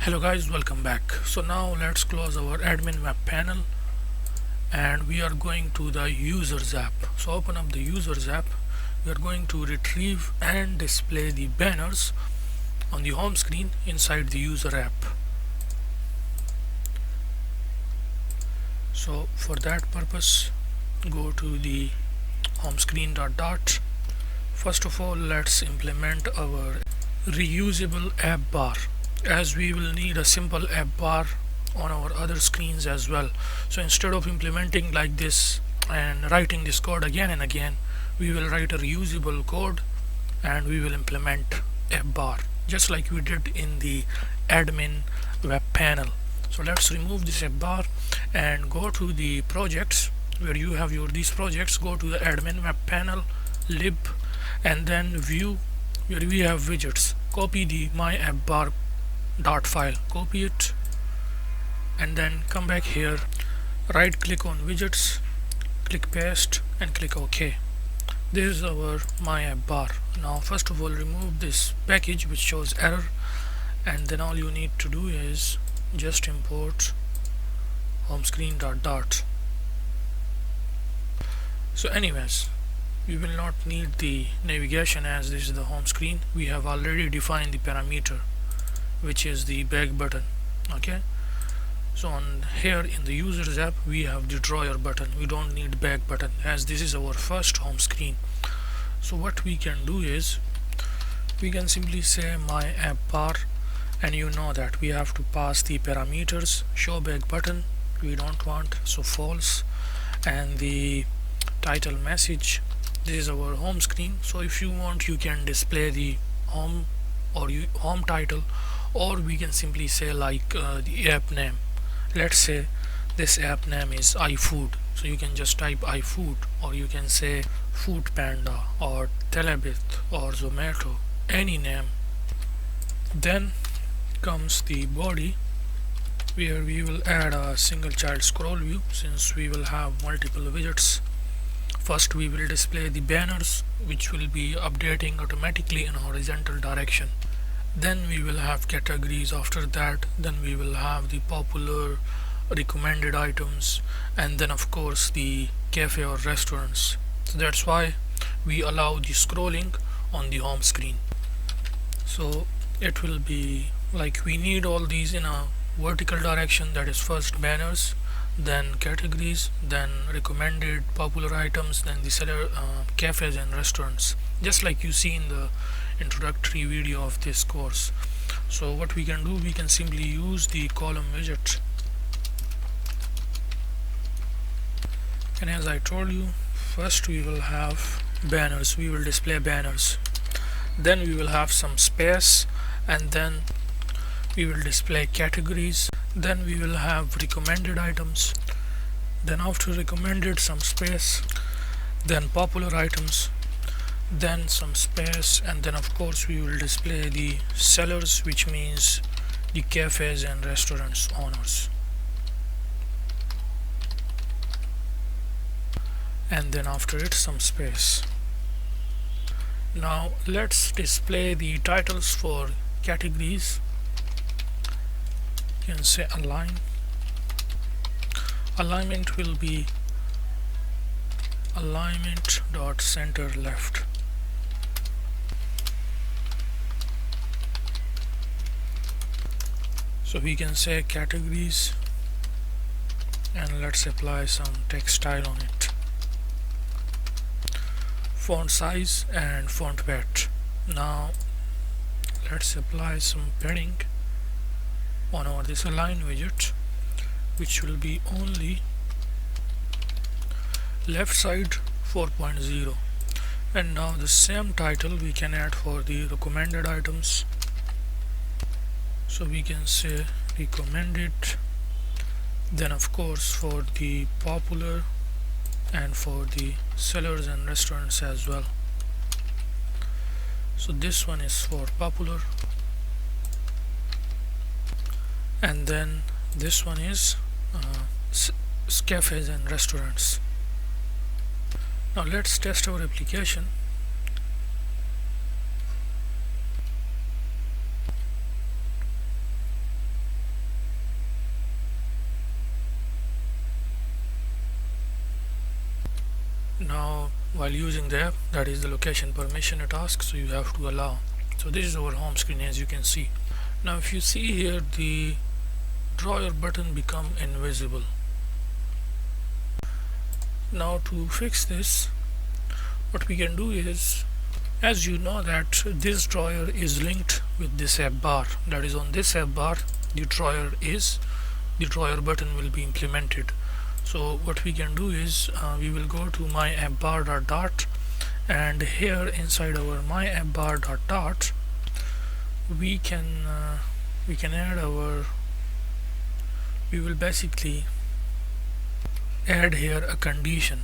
Hello guys, welcome back. So now let's close our admin web panel and we are going to the users app. So open up the users app. We are going to retrieve and display the banners on the home screen inside the user app. So for that purpose, go to the home screen dot. First of all, let's implement our reusable app bar, as we will need a simple app bar on our other screens as well. So instead of implementing like this and writing this code again and again, we will write a reusable code and we will implement app bar just like we did in the admin web panel. So let's remove this app bar and go to the projects where you have these projects. Go to the admin web panel, lib, and then view where we have widgets. Copy the my app bar dot file, copy it, and then come back here, right click on widgets, click paste and click OK. This is our my app bar. Now first of all, remove this package which shows error, and then all you need to do is just import home screen dot. So anyways, we will not need the navigation as this is the home screen. We have already defined the parameter which is the back button. Okay, so on here in the users app we have the drawer button. We don't need back button as this is our first home screen. So what we can do is we can simply say my app bar, and you know that we have to pass the parameters. Show back button we don't want, so false, and the title message, this is our home screen. So if you want, you can display the home or home title, or we can simply say like the app name. Let's say this app name is iFood, so you can just type iFood, or you can say foodpanda or talabat or zomato, any name. Then comes the body where we will add a single child scroll view since we will have multiple widgets. First we will display the banners which will be updating automatically in horizontal direction. Then we will have categories. After that, then we will have the popular, recommended items, and then of course the cafe or restaurants. So that's why we allow the scrolling on the home screen. So it will be like we need all these in a vertical direction, that is first banners, then categories, then recommended, popular items, then the seller, cafes and restaurants, just like you see in the introductory video of this course. So what we can do, we can simply use the column widget, and as I told you, first we will have banners, we will display banners, then we will have some space, and then we will display categories, then we will have recommended items, then after recommended some space, then popular items, then some space, and then of course we will display the sellers, which means the cafes and restaurants owners, and then after it some space. Now let's display the titles for categories. You can say align. Alignment will be alignment dot center left. So we can say categories, and let's apply some text style on it. Font size and font weight. Now let's apply some padding on our this align widget, which will be only left side 4.0. and now the same title we can add for the recommended items. So we can say recommended, then of course for the popular and for the sellers and restaurants as well. So this one is for popular, and then this one is cafes and restaurants. Now let's test our application. while using the app, that is the location permission it asks, so you have to allow. So this is our home screen, as you can see. Now if you see here, the drawer button become invisible. Now to fix this, what we can do is, as you know that this drawer is linked with this app bar, that is on this app bar the drawer button will be implemented. So what we can do is we will go to my app bar dot, and here inside our my app bar dot we can add our, we will basically add here a condition.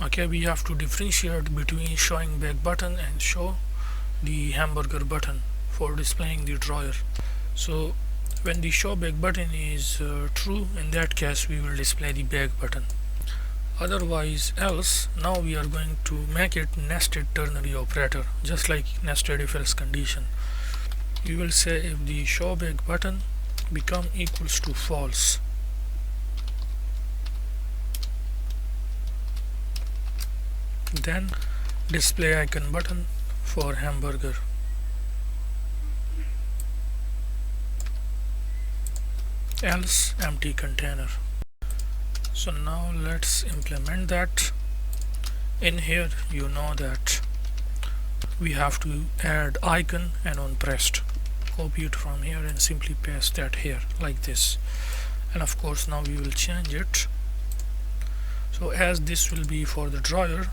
Okay, we have to differentiate between showing back button and show the hamburger button for displaying the drawer. So when the show back button is true, in that case we will display the back button. Otherwise else, now we are going to make it nested ternary operator, just like nested if else condition. We will say if the show back button become equals to false, then display icon button for hamburger. Else empty container. So now let's implement that. In here you know that we have to add icon and on pressed. Copy it from here and simply paste that here like this. And of course now we will change it. So as this will be for the drawer,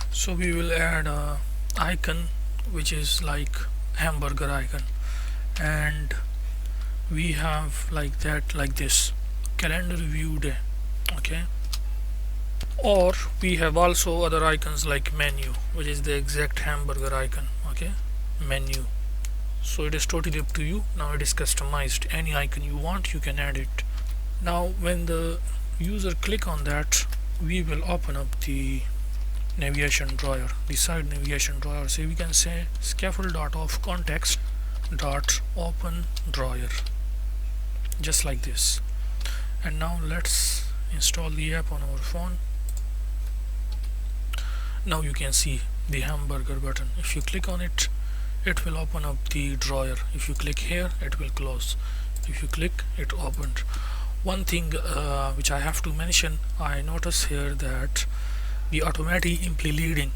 so we will add a icon which is like hamburger icon, and we have like that, like this, calendar view day. Okay, or we have also other icons like menu, which is the exact hamburger icon. Okay, menu. So it is totally up to you. Now it is customized. Any icon you want, you can add it. Now when the user click on that, we will open up the navigation drawer, the side navigation drawer. So we can say scaffold.off context dot open drawer, just like this. And now let's install the app on our phone. Now you can see the hamburger button. If you click on it, it will open up the drawer. If you click here, it will close. If you click, it opened. One thing which I have to mention, I notice here that the automatic impli leading,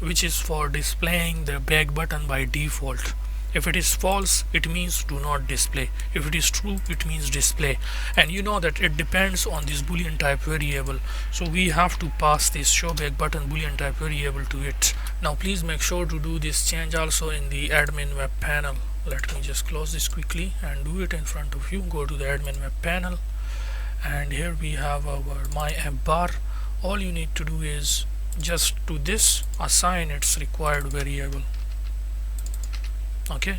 which is for displaying the back button by default. If it is false, it means do not display. If it is true, it means display. And you know that it depends on this boolean type variable. So we have to pass this show back button boolean type variable to it. Now please make sure to do this change also in the admin web panel. Let me just close this quickly and do it in front of you. Go to the admin web panel, and here we have our my app bar. All you need to do is just to this assign its required variable. Okay,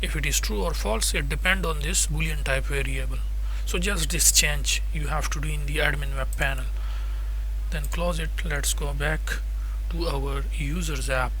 if it is true or false, it depends on this boolean type variable. So just this change you have to do in the admin web panel. Then close it. Let's go back to our users app.